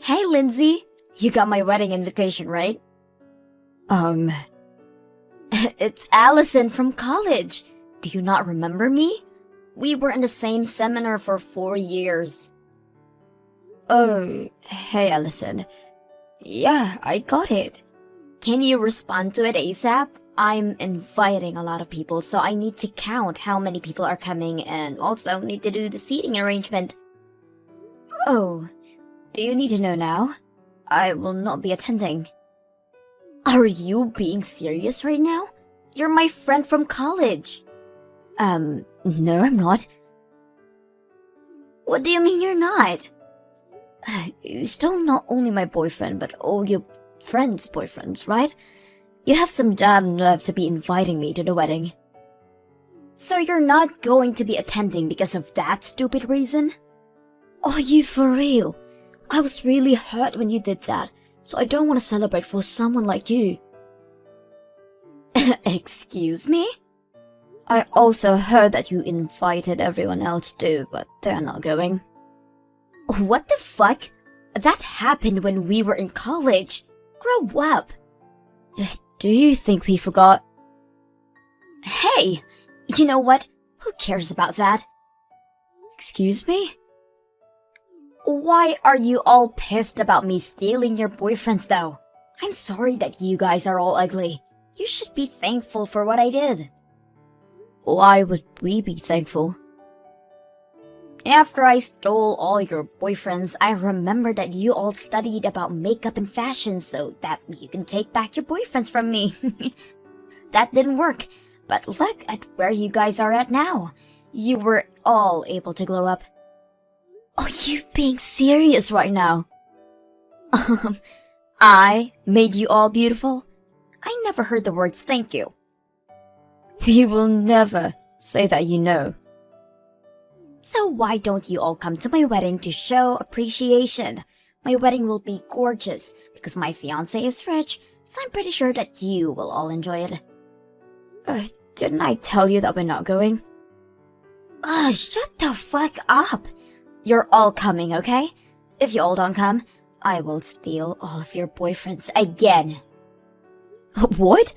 Hey, Lindsay! You got my wedding invitation, right? Um... It's Allison from college. Do you not remember me? We were in the same seminar for 4 years. Oh, hey, Allison. Yeah, I got it. Can you respond to it ASAP? I'm inviting a lot of people, so I need to count how many people are coming and also need to do the seating arrangement. Oh, do you need to know now? I will not be attending. Are you being serious right now? You're my friend from college. No, I'm not. What do you mean you're not? You're still not only my boyfriend, but all your friends' boyfriends, right? You have some damn nerve to be inviting me to the wedding. So you're not going to be attending because of that stupid reason? Are you for real? I was really hurt when you did that, so I don't want to celebrate for someone like you. Excuse me? I also heard that you invited everyone else too, but they're not going. What the fuck? That happened when we were in college. Grow up. Do you think we forgot? Hey! You know what? Who cares about that? Excuse me? Why are you all pissed about me stealing your boyfriends though? I'm sorry that you guys are all ugly. You should be thankful for what I did. Why would we be thankful? After I stole all your boyfriends, I remembered that you all studied about makeup and fashion so that you can take back your boyfriends from me. That didn't work, but look at where you guys are at now. You were all able to glow up. Are you being serious right now? I made you all beautiful? I never heard the words thank you. We will never say that, you know. So why don't you all come to my wedding to show appreciation? My wedding will be gorgeous because my fiancé is rich, so I'm pretty sure that you will all enjoy it. Didn't I tell you that we're not going? Shut the fuck up! You're all coming, okay? If you all don't come, I will steal all of your boyfriends again. What?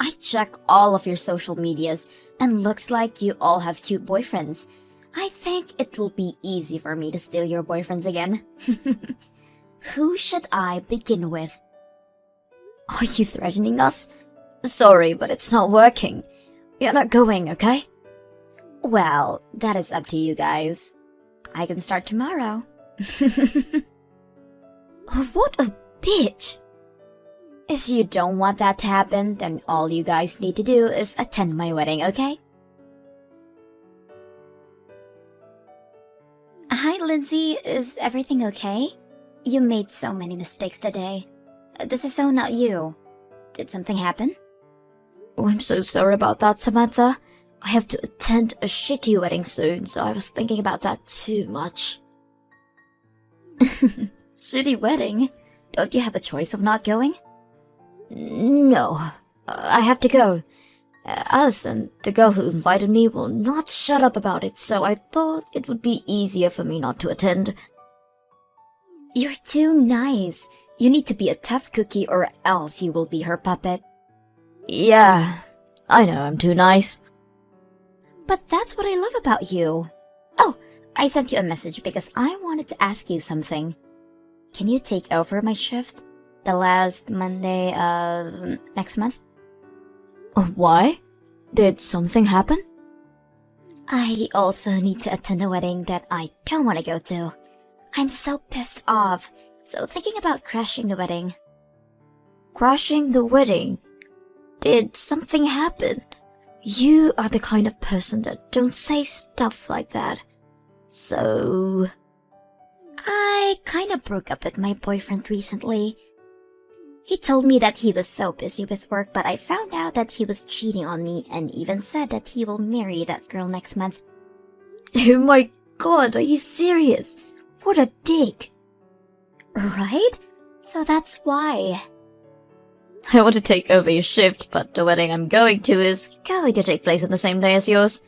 I check all of your social medias, and looks like you all have cute boyfriends. I think it will be easy for me to steal your boyfriends again. Who should I begin with? Are you threatening us? Sorry, but it's not working. You're not going, okay? Well, that is up to you guys. I can start tomorrow. What a bitch! If you don't want that to happen, then all you guys need to do is attend my wedding, okay? Hi, Lindsay. Is everything okay? You made so many mistakes today. This is so not you. Did something happen? Oh, I'm so sorry about that, Samantha. I have to attend a shitty wedding soon, so I was thinking about that too much. Shitty wedding? Don't you have a choice of not going? No, I have to go. Allison, the girl who invited me, will not shut up about it, so I thought it would be easier for me not to attend. You're too nice. You need to be a tough cookie or else you will be her puppet. Yeah, I know I'm too nice. But that's what I love about you. Oh, I sent you a message because I wanted to ask you something. Can you take over my shift? The last Monday of next month? Why? Did something happen? I also need to attend a wedding that I don't want to go to. I'm so pissed off, so thinking about crashing the wedding. Crashing the wedding? Did something happen? You are the kind of person that don't say stuff like that. So... I kinda broke up with my boyfriend recently. He told me that he was so busy with work, but I found out that he was cheating on me and even said that he will marry that girl next month. Oh my god, are you serious? What a dick! Right? So that's why. I want to take over your shift, but the wedding I'm going to is going to take place on the same day as yours.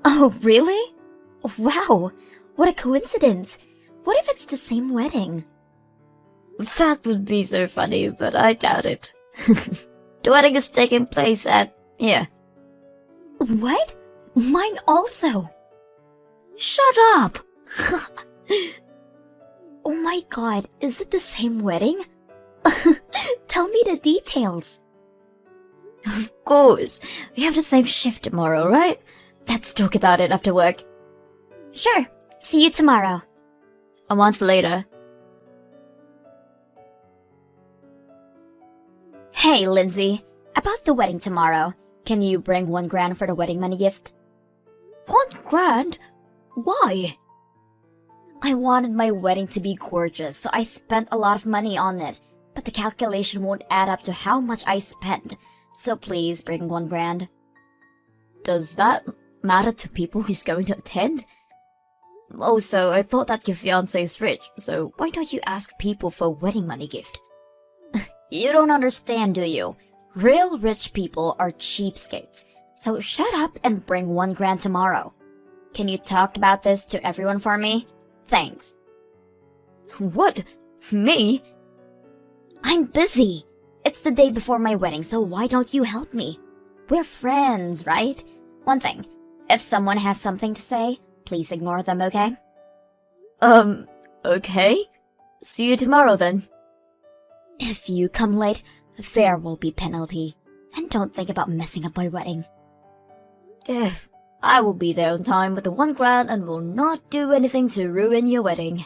Oh, really? Wow, what a coincidence. What if it's the same wedding? That would be so funny, but I doubt it. The wedding is taking place at here. What? Mine also. Shut up! Oh my god, is it the same wedding? Tell me the details. Of course. We have the same shift tomorrow, right? Let's talk about it after work. Sure. See you tomorrow. A month later. Hey, Lindsay. About the wedding tomorrow. Can you bring $1,000 for the wedding money gift? $1,000? Why? I wanted my wedding to be gorgeous, so I spent a lot of money on it. But the calculation won't add up to how much I spent. So please bring $1,000. Does that matter to people who's going to attend? Also, I thought that your fiancé is rich, so why don't you ask people for a wedding money gift? You don't understand, do you? Real rich people are cheapskates. So shut up and bring $1,000 tomorrow. Can you talk about this to everyone for me? Thanks. What? Me? I'm busy. It's the day before my wedding, so why don't you help me? We're friends, right? One thing. If someone has something to say, please ignore them, okay? Okay. See you tomorrow then. If you come late, there will be penalty. And don't think about messing up my wedding. I will be there on time with the $1,000 and will not do anything to ruin your wedding.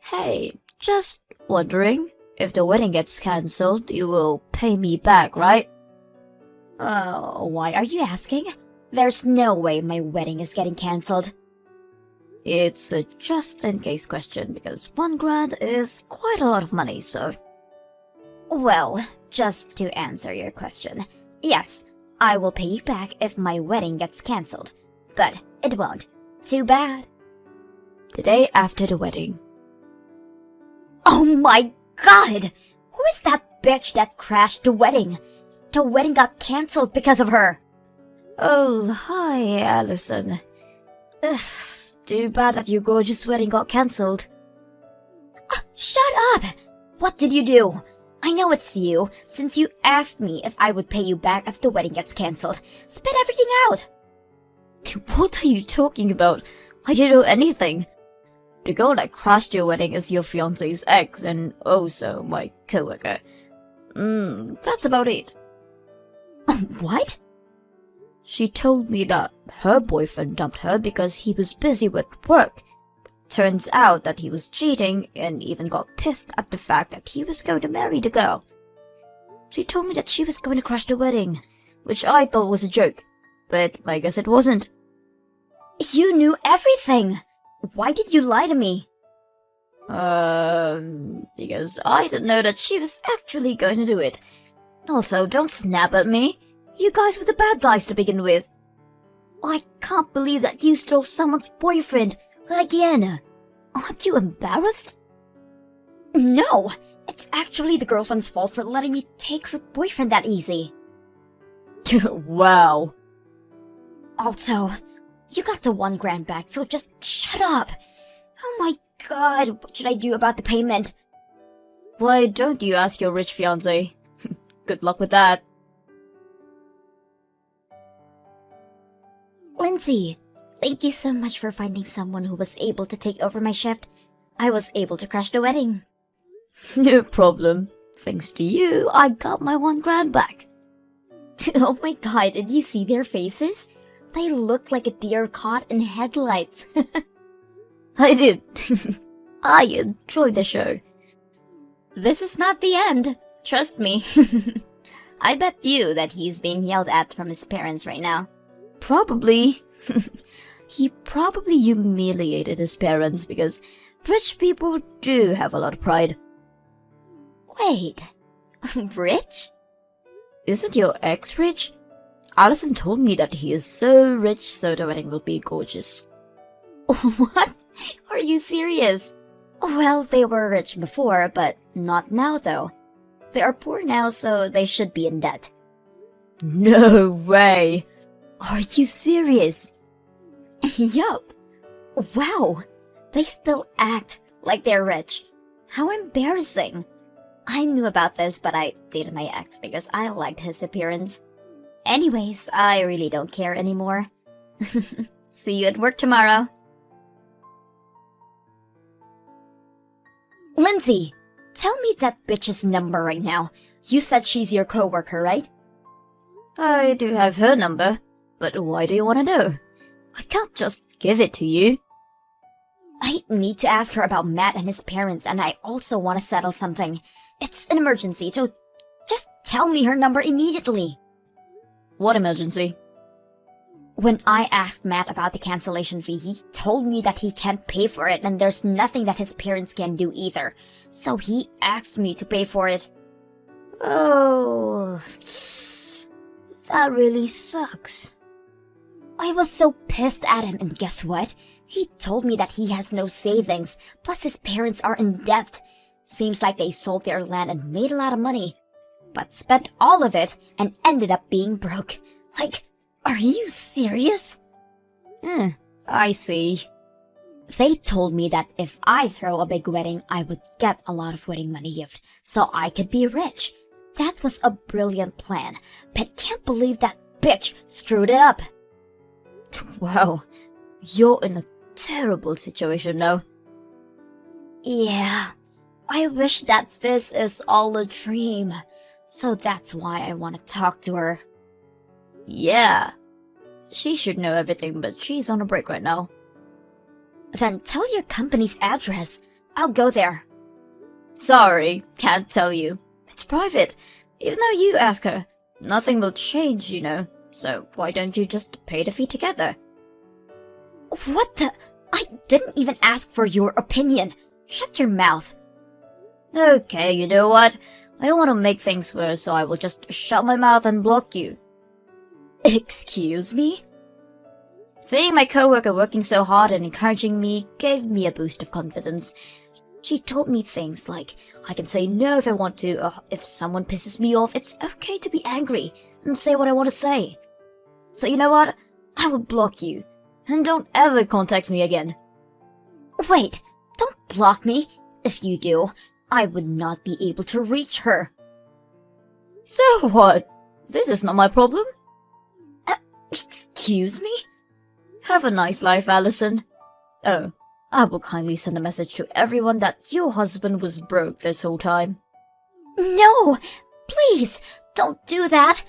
Hey, just wondering, if the wedding gets cancelled, you will pay me back, right? Why are you asking? There's no way my wedding is getting cancelled. It's a just-in-case question, because $1,000 is quite a lot of money, so... Well, just to answer your question, yes, I will pay you back if my wedding gets cancelled. But it won't. Too bad. The day after the wedding. Oh my god! Who is that bitch that crashed the wedding? The wedding got cancelled because of her. Oh, hi, Allison. Ugh, too bad that your gorgeous wedding got cancelled. Shut up! What did you do? I know it's you, since you asked me if I would pay you back if the wedding gets cancelled. Spit everything out! What are you talking about? I didn't know anything. The girl that crashed your wedding is your fiancé's ex, and also my coworker. That's about it. What? She told me that her boyfriend dumped her because he was busy with work. Turns out that he was cheating and even got pissed at the fact that he was going to marry the girl. She told me that she was going to crash the wedding, which I thought was a joke, but I guess it wasn't. You knew everything! Why did you lie to me? Because I didn't know that she was actually going to do it. Also, don't snap at me. You guys were the bad guys to begin with. I can't believe that you stole someone's boyfriend. Again. Aren't you embarrassed? No, it's actually the girlfriend's fault for letting me take her boyfriend that easy. Wow. Also, you got the $1,000 back, so just shut up. Oh my god, what should I do about the payment? Why don't you ask your rich fiancé? Good luck with that. Lindsay, thank you so much for finding someone who was able to take over my shift. I was able to crash the wedding. No problem. Thanks to you, I got my $1,000 back. Oh my god, did you see their faces? They looked like a deer caught in headlights. I did. I enjoyed the show. This is not the end. Trust me. I bet you that he's being yelled at from his parents right now. Probably. He probably humiliated his parents because rich people do have a lot of pride. Wait, rich? Isn't your ex rich? Allison told me that he is so rich so the wedding will be gorgeous. What? Are you serious? Well, they were rich before, but not now though. They are poor now, so they should be in debt. No way! Are you serious? Yup. Wow, they still act like they're rich. How embarrassing. I knew about this, but I dated my ex because I liked his appearance. Anyways, I really don't care anymore. See you at work tomorrow. Lindsay, tell me that bitch's number right now. You said she's your coworker, right? I do have her number, but why do you want to know? I can't just give it to you. I need to ask her about Matt and his parents, and I also want to settle something. It's an emergency, so just tell me her number immediately. What emergency? When I asked Matt about the cancellation fee, he told me that he can't pay for it, and there's nothing that his parents can do either. So he asked me to pay for it. Oh, that really sucks. I was so pissed at him, and guess what? He told me that he has no savings, plus his parents are in debt. Seems like they sold their land and made a lot of money, but spent all of it and ended up being broke. Like, are you serious? I see. They told me that if I throw a big wedding, I would get a lot of wedding money gift, so I could be rich. That was a brilliant plan, but can't believe that bitch screwed it up. Wow, you're in a terrible situation now. Yeah, I wish that this is all a dream, so that's why I want to talk to her. Yeah, she should know everything, but she's on a break right now. Then tell your company's address. I'll go there. Sorry, can't tell you. It's private. Even though you ask her, nothing will change, you know. So why don't you just pay the fee together? What the? I didn't even ask for your opinion. Shut your mouth. Okay, you know what? I don't want to make things worse, so I will just shut my mouth and block you. Excuse me? Seeing my coworker working so hard and encouraging me gave me a boost of confidence. She told me things like, I can say no if I want to, or if someone pisses me off, it's okay to be angry and say what I want to say. So you know what? I will block you, and don't ever contact me again. Wait, don't block me. If you do, I would not be able to reach her. So what? This is not my problem. Excuse me? Have a nice life, Allison. Oh, I will kindly send a message to everyone that your husband was broke this whole time. No! Please, don't do that!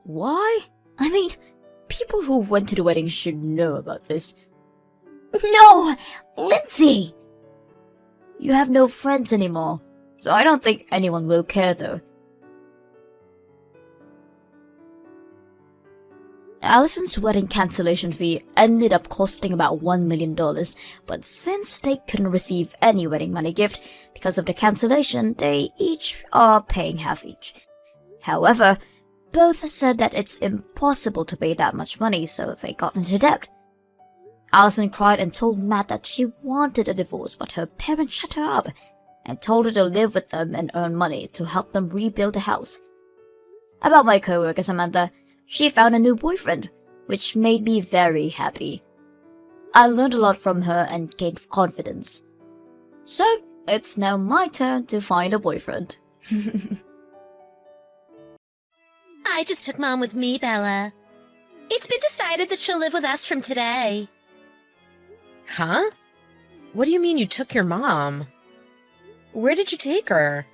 Why? I mean, people who went to the wedding should know about this. No! Lindsay! You have no friends anymore, so I don't think anyone will care though. Allison's wedding cancellation fee ended up costing about $1 million, but since they couldn't receive any wedding money gift because of the cancellation, they each are paying half each. However, both said that it's impossible to pay that much money, so they got into debt. Allison cried and told Matt that she wanted a divorce, but her parents shut her up and told her to live with them and earn money to help them rebuild the house. About my coworker Samantha, she found a new boyfriend, which made me very happy. I learned a lot from her and gained confidence. So, it's now my turn to find a boyfriend. I just took Mom with me, Bella. It's been decided that she'll live with us from today. Huh? What do you mean you took your mom? Where did you take her?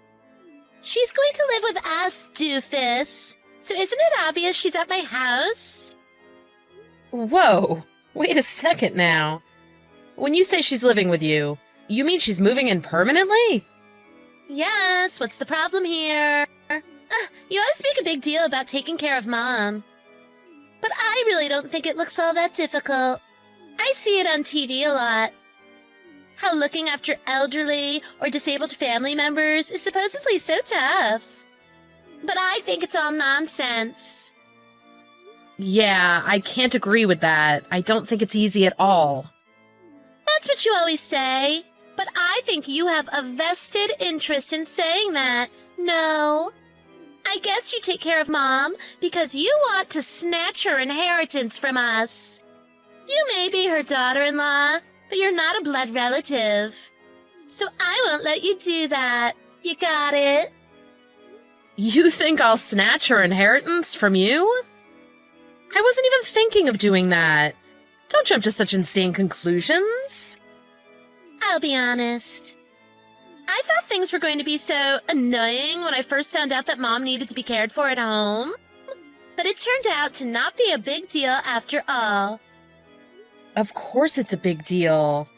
She's going to live with us, doofus. So isn't it obvious she's at my house? Whoa! Wait a second now. When you say she's living with you, you mean she's moving in permanently? Yes, what's the problem here? You always make a big deal about taking care of Mom. But I really don't think it looks all that difficult. I see it on TV a lot. How looking after elderly or disabled family members is supposedly so tough. But I think it's all nonsense. Yeah, I can't agree with that. I don't think it's easy at all. That's what you always say. But I think you have a vested interest in saying that. No. I guess you take care of Mom because you want to snatch her inheritance from us. You may be her daughter-in-law, but you're not a blood relative. So I won't let you do that. You got it? You think I'll snatch her inheritance from you? I wasn't even thinking of doing that. Don't jump to such insane conclusions. I'll be honest. I thought things were going to be so annoying when I first found out that Mom needed to be cared for at home. But it turned out to not be a big deal after all. Of course it's a big deal.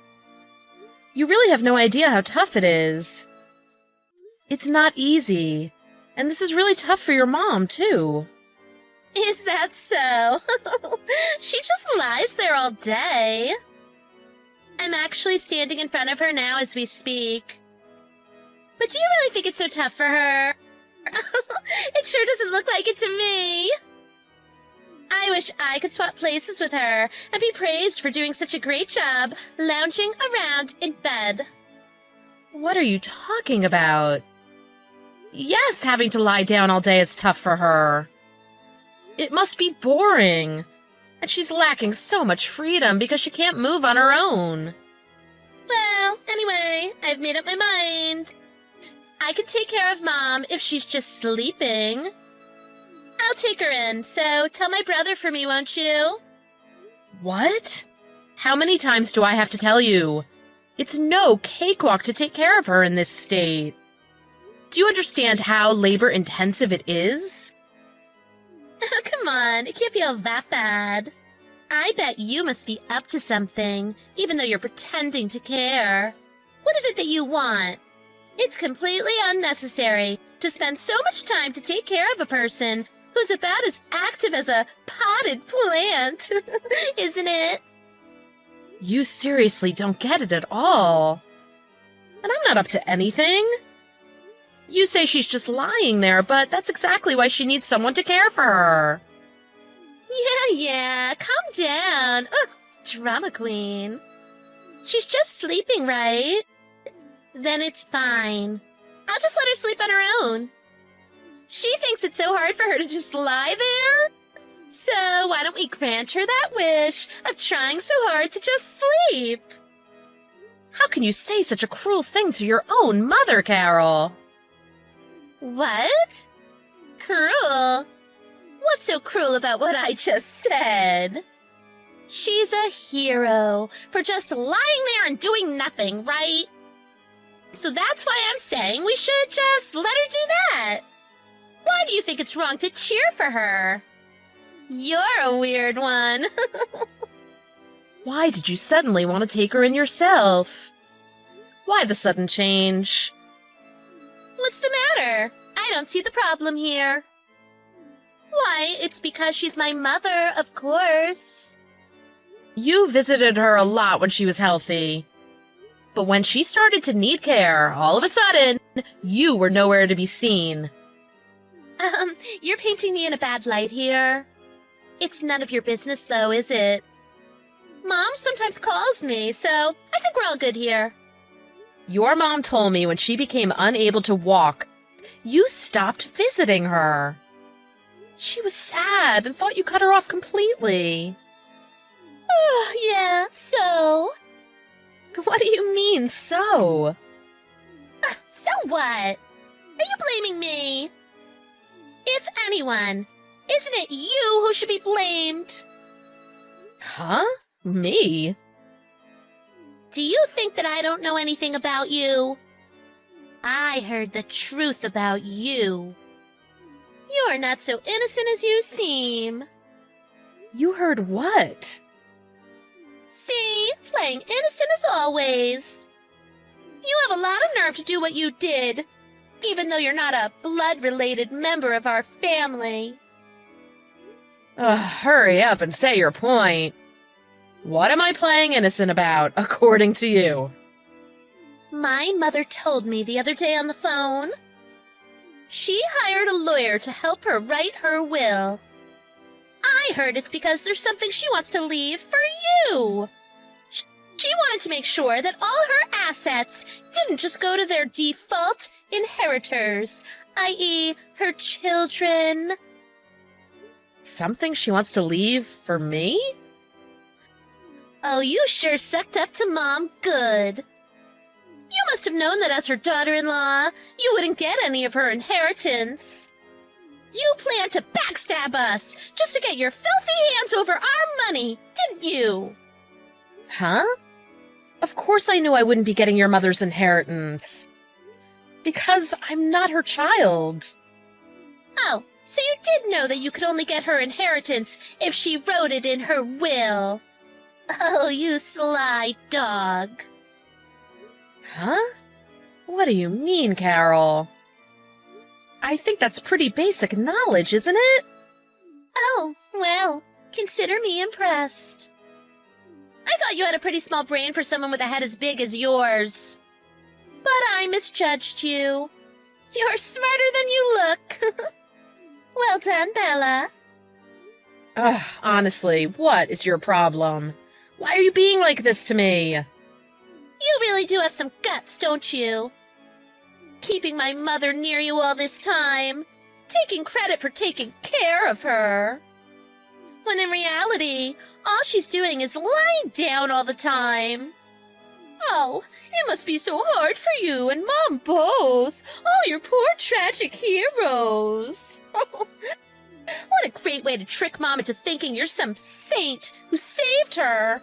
You really have no idea how tough it is. It's not easy. And this is really tough for your mom, too. Is that so? She just lies there all day. I'm actually standing in front of her now as we speak. But do you really think it's so tough for her? It sure doesn't look like it to me. I wish I could swap places with her and be praised for doing such a great job lounging around in bed. What are you talking about? Yes, having to lie down all day is tough for her. It must be boring. And she's lacking so much freedom because she can't move on her own. Well, anyway, I've made up my mind. I could take care of Mom if she's just sleeping. I'll take her in, so tell my brother for me, won't you? What? How many times do I have to tell you? It's no cakewalk to take care of her in this state. Do you understand how labor-intensive it is? Oh, come on, it can't be all that bad. I bet you must be up to something, even though you're pretending to care. What is it that you want? It's completely unnecessary to spend so much time to take care of a person who's about as active as a potted plant, isn't it? You seriously don't get it at all. And I'm not up to anything. You say she's just lying there, but that's exactly why she needs someone to care for her. Yeah, calm down. Ugh, drama queen. She's just sleeping, right? Then it's fine. I'll just let her sleep on her own. She thinks it's so hard for her to just lie there. So why don't we grant her that wish of trying so hard to just sleep? How can you say such a cruel thing to your own mother, Carol? What? Cruel? What's so cruel about what I just said? She's a hero for just lying there and doing nothing, right? So that's why I'm saying we should just let her do that. Why do you think it's wrong to cheer for her? You're a weird one. Why did you suddenly want to take her in yourself? Why the sudden change? What's the matter? I don't see the problem here. Why, it's because she's my mother, of course. You visited her a lot when she was healthy. But when she started to need care, all of a sudden, you were nowhere to be seen. You're painting me in a bad light here. It's none of your business, though, is it? Mom sometimes calls me, so I think we're all good here. Your mom told me when she became unable to walk, you stopped visiting her. She was sad and thought you cut her off completely. Oh, yeah, so? What do you mean, so? So what? Are you blaming me? If anyone, isn't it you who should be blamed? Huh? Me? Do you think that I don't know anything about you? I heard the truth about you. You're not so innocent as you seem. You heard what? See, playing innocent as always. You have a lot of nerve to do what you did, even though you're not a blood-related member of our family. Hurry up and say your point. What am I playing innocent about, according to you? My mother told me the other day on the phone. She hired a lawyer to help her write her will. I heard it's because there's something she wants to leave for you. She wanted to make sure that all her assets didn't just go to their default inheritors, i.e., her children. Something she wants to leave for me? Oh, you sure sucked up to Mom good. You must have known that as her daughter-in-law, you wouldn't get any of her inheritance. You planned to backstab us just to get your filthy hands over our money, didn't you? Huh? Of course I knew I wouldn't be getting your mother's inheritance. Because I'm not her child. Oh, so you did know that you could only get her inheritance if she wrote it in her will. Oh, you sly dog. Huh? What do you mean, Carol? I think that's pretty basic knowledge, isn't it? Oh, well, consider me impressed. I thought you had a pretty small brain for someone with a head as big as yours. But I misjudged you. You're smarter than you look. Well done, Bella. Ugh, honestly, what is your problem? Why are you being like this to me? You really do have some guts, don't you? Keeping my mother near you all this time, taking credit for taking care of her. When in reality, all she's doing is lying down all the time. Oh, it must be so hard for you and Mom both. Oh, your poor tragic heroes. What a great way to trick Mom into thinking you're some saint who saved her,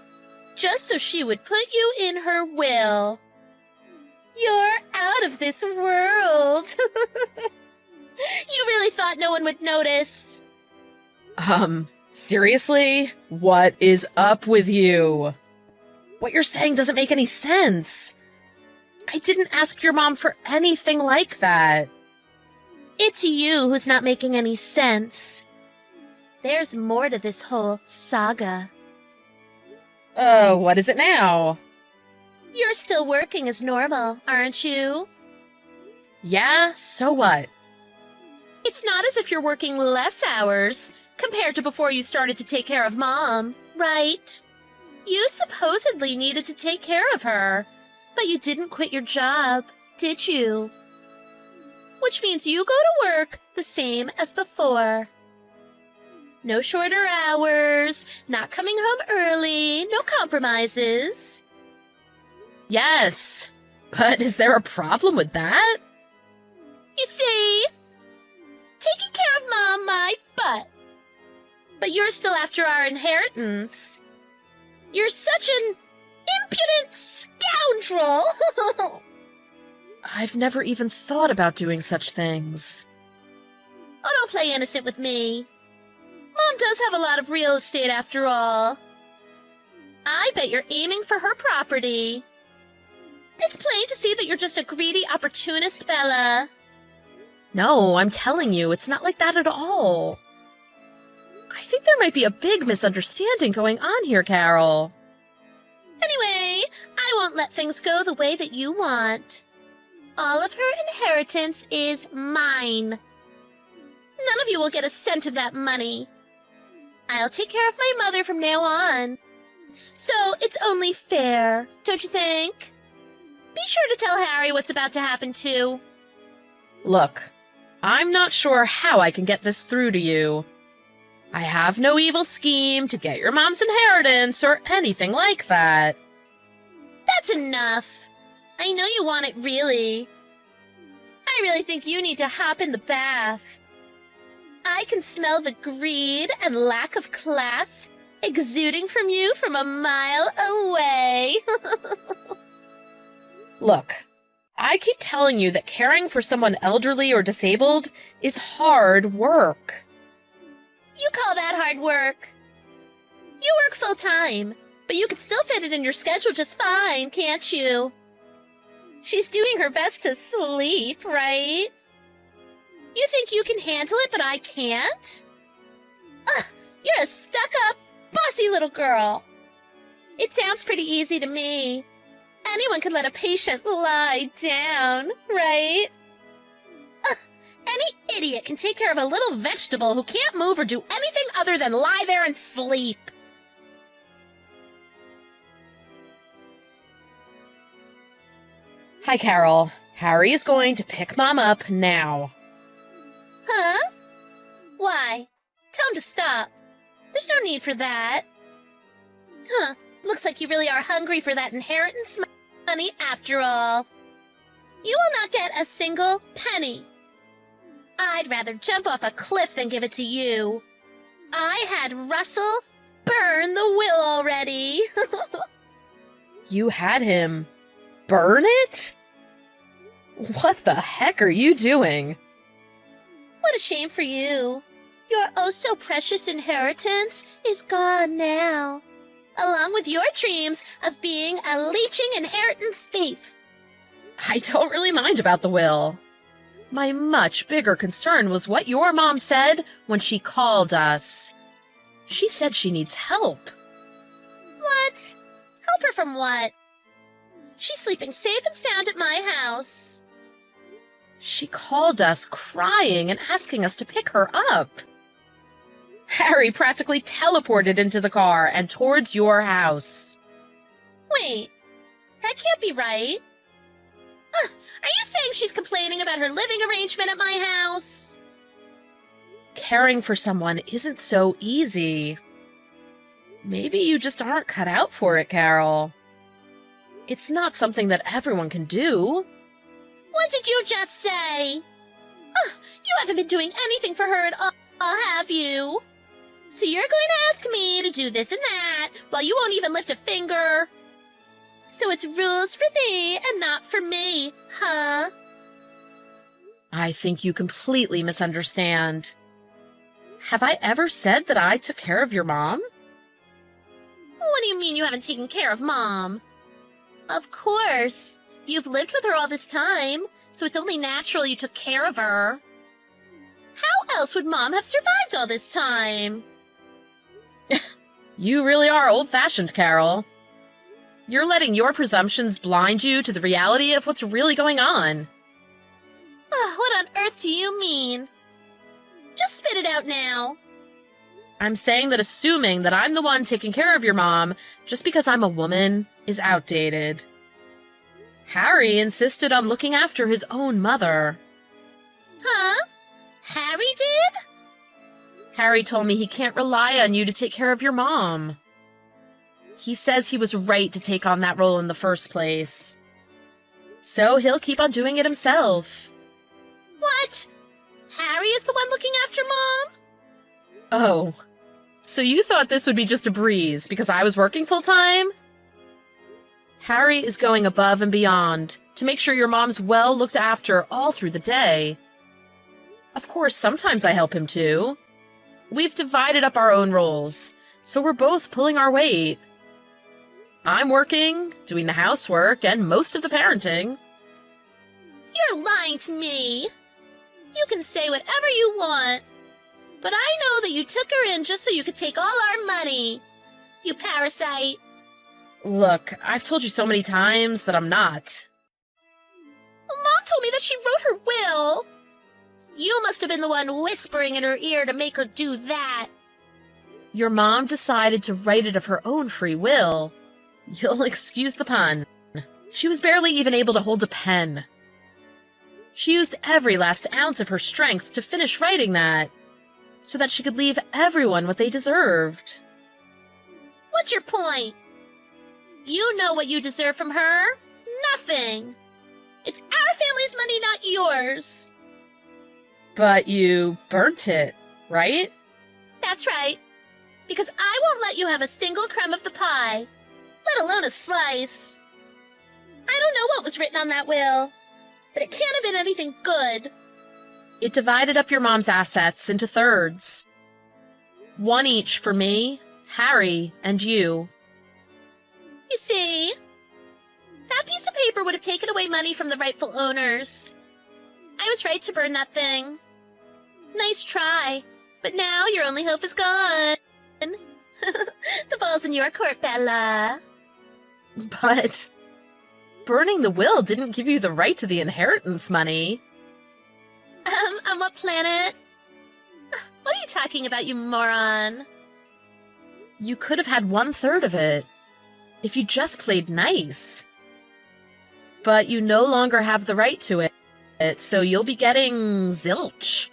just so she would put you in her will. You're out of this world. You really thought no one would notice? Seriously? What is up with you? What you're saying doesn't make any sense. I didn't ask your mom for anything like that. It's you who's not making any sense. There's more to this whole saga. Oh, what is it now? You're still working as normal, aren't you? Yeah, so what? It's not as if you're working less hours compared to before you started to take care of Mom, right? You supposedly needed to take care of her, but you didn't quit your job, did you? Which means you go to work the same as before. No shorter hours, not coming home early, no compromises. Yes, but is there a problem with that? You see? Taking care of Mom, my butt. But you're still after our inheritance. You're such an impudent scoundrel! I've never even thought about doing such things. Oh, don't play innocent with me. Mom does have a lot of real estate after all. I bet you're aiming for her property. It's plain to see that you're just a greedy opportunist, Bella. No, I'm telling you, it's not like that at all. I think there might be a big misunderstanding going on here, Carol. Anyway, I won't let things go the way that you want. All of her inheritance is mine. None of you will get a cent of that money. I'll take care of my mother from now on. So it's only fair, don't you think? Be sure to tell Harry what's about to happen, too. Look, I'm not sure how I can get this through to you. I have no evil scheme to get your mom's inheritance or anything like that. That's enough. I know you want it, really. I really think you need to hop in the bath. I can smell the greed and lack of class exuding from you from a mile away. Look, I keep telling you that caring for someone elderly or disabled is hard work. You call that hard work? You work full-time, but you could still fit it in your schedule just fine, can't you? She's doing her best to sleep, right? You think you can handle it, but I can't? Ugh, you're a stuck-up, bossy little girl. It sounds pretty easy to me. Anyone could let a patient lie down, right? Ugh, any idiot can take care of a little vegetable who can't move or do anything other than lie there and sleep. Hi, Carol. Harry is going to pick Mom up now. Huh? Why? Tell him to stop. There's no need for that. Huh, Looks like you really are hungry for that inheritance money after all. You will not get a single penny. I'd rather jump off a cliff than give it to you. I had Russell burn the will already. You had him burn it? What the heck are you doing? What a shame for you. Your oh-so-precious inheritance is gone now, along with your dreams of being a leeching inheritance thief. I don't really mind about the will. My much bigger concern was what your mom said when she called us. She said she needs help. What? Help her from what? She's sleeping safe and sound at my house. She called us crying and asking us to pick her up. Harry practically teleported into the car and towards your house. Wait, that can't be right. Are you saying she's complaining about her living arrangement at my house? Caring for someone isn't so easy. Maybe you just aren't cut out for it, Carol. It's not something that everyone can do. What did you just say? You haven't been doing anything for her at all, have you? So you're going to ask me to do this and that while you won't even lift a finger? So it's rules for thee and not for me, huh? I think you completely misunderstand. Have I ever said that I took care of your mom? What do you mean you haven't taken care of Mom? Of course. You've lived with her all this time, so it's only natural you took care of her. How else would Mom have survived all this time? You really are old-fashioned, Carol. You're letting your presumptions blind you to the reality of what's really going on. What on earth do you mean? Just spit it out now. I'm saying that assuming that I'm the one taking care of your mom just because I'm a woman is outdated. Harry insisted on looking after his own mother. Huh? Harry did? Harry told me he can't rely on you to take care of your mom. He says he was right to take on that role in the first place. So he'll keep on doing it himself. What? Harry is the one looking after Mom? Oh, so you thought this would be just a breeze because I was working full-time? Harry is going above and beyond to make sure your mom's well looked after all through the day. Of course, sometimes I help him too. We've divided up our own roles, so we're both pulling our weight. I'm working, doing the housework, and most of the parenting. You're lying to me. You can say whatever you want, but I know that you took her in just so you could take all our money. You parasite. Look, I've told you so many times that I'm not. Well, Mom told me that she wrote her will. You must have been the one whispering in her ear to make her do that. Your mom decided to write it of her own free will. You'll excuse the pun. She was barely even able to hold a pen. She used every last ounce of her strength to finish writing that, so that she could leave everyone what they deserved. What's your point? You know what you deserve from her? Nothing. It's our family's money, not yours. But you burnt it, right? That's right. Because I won't let you have a single crumb of the pie, let alone a slice. I don't know what was written on that will, but it can't have been anything good. It divided up your mom's assets into thirds. One each for me, Harry, and you. You see, that piece of paper would have taken away money from the rightful owners. I was right to burn that thing. Nice try, but now your only hope is gone. The ball's in your court, Bella. But burning the will didn't give you the right to the inheritance money. On what planet? What are you talking about, you moron? You could have had 1/3 of it, if you just played nice. But you no longer have the right to it, so you'll be getting zilch.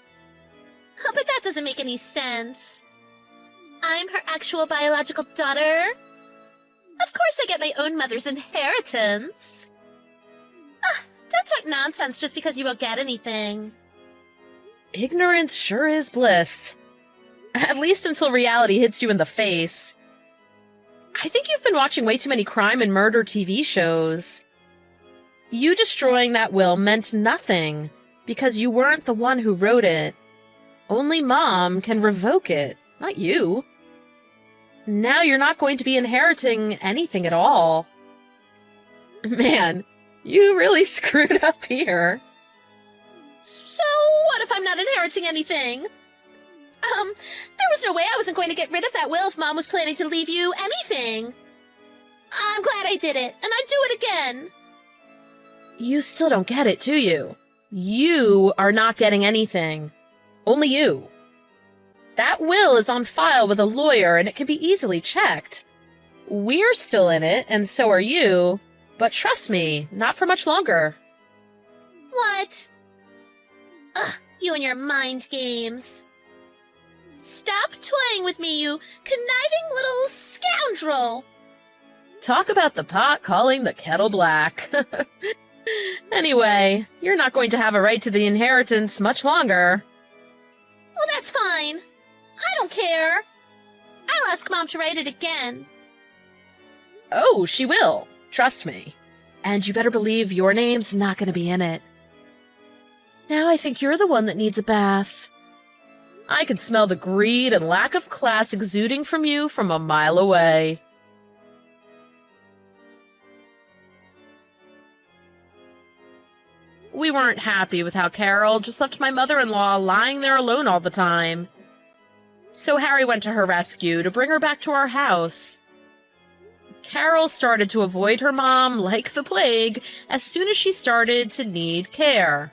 But that doesn't make any sense. I'm her actual biological daughter. Of course I get my own mother's inheritance. Don't talk nonsense just because you won't get anything. Ignorance sure is bliss. At least until reality hits you in the face. I think you've been watching way too many crime and murder TV shows. You destroying that will meant nothing, because you weren't the one who wrote it. Only Mom can revoke it, not you. Now you're not going to be inheriting anything at all. Man, you really screwed up here. So what if I'm not inheriting anything? There was no way I wasn't going to get rid of that will if Mom was planning to leave you anything. I'm glad I did it, and I'd do it again. You still don't get it, do you? You are not getting anything. Only you. That will is on file with a lawyer, and it can be easily checked. We're still in it, and so are you. But trust me, not for much longer. What? Ugh, you and your mind games. Stop toying with me, you conniving little scoundrel! Talk about the pot calling the kettle black. Anyway, you're not going to have a right to the inheritance much longer. Well, that's fine. I don't care. I'll ask Mom to write it again. Oh, she will. Trust me. And you better believe your name's not going to be in it. Now I think you're the one that needs a bath. I can smell the greed and lack of class exuding from you from a mile away. We weren't happy with how Carol just left my mother-in-law lying there alone all the time. So Harry went to her rescue to bring her back to our house. Carol started to avoid her mom like the plague as soon as she started to need care.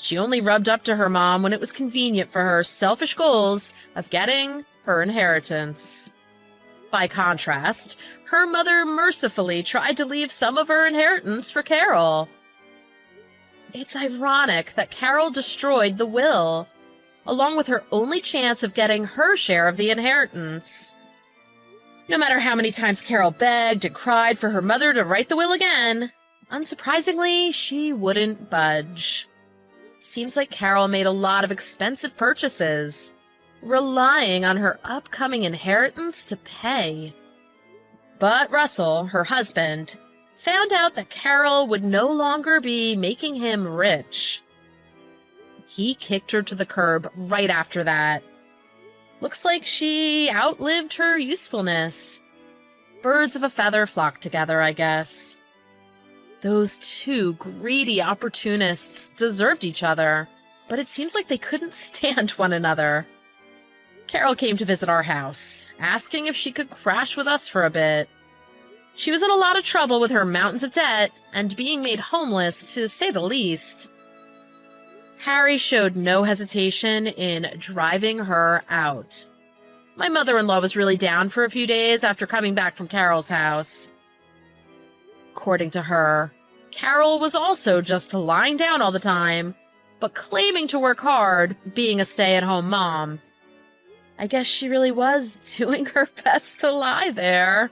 She only rubbed up to her mom when it was convenient for her selfish goals of getting her inheritance. By contrast, her mother mercifully tried to leave some of her inheritance for Carol. It's ironic that Carol destroyed the will, along with her only chance of getting her share of the inheritance. No matter how many times Carol begged and cried for her mother to write the will again, unsurprisingly, she wouldn't budge. Seems like Carol made a lot of expensive purchases, relying on her upcoming inheritance to pay. But Russell, her husband, found out that Carol would no longer be making him rich. He kicked her to the curb right after that. Looks like she outlived her usefulness. Birds of a feather flock together, I guess. Those two greedy opportunists deserved each other, but it seems like they couldn't stand one another. Carol came to visit our house, asking if she could crash with us for a bit. She was in a lot of trouble with her mountains of debt and being made homeless, to say the least. Harry showed no hesitation in driving her out. My mother-in-law was really down for a few days after coming back from Carol's house. According to her, Carol was also just lying down all the time, but claiming to work hard, being a stay-at-home mom. I guess she really was doing her best to lie there.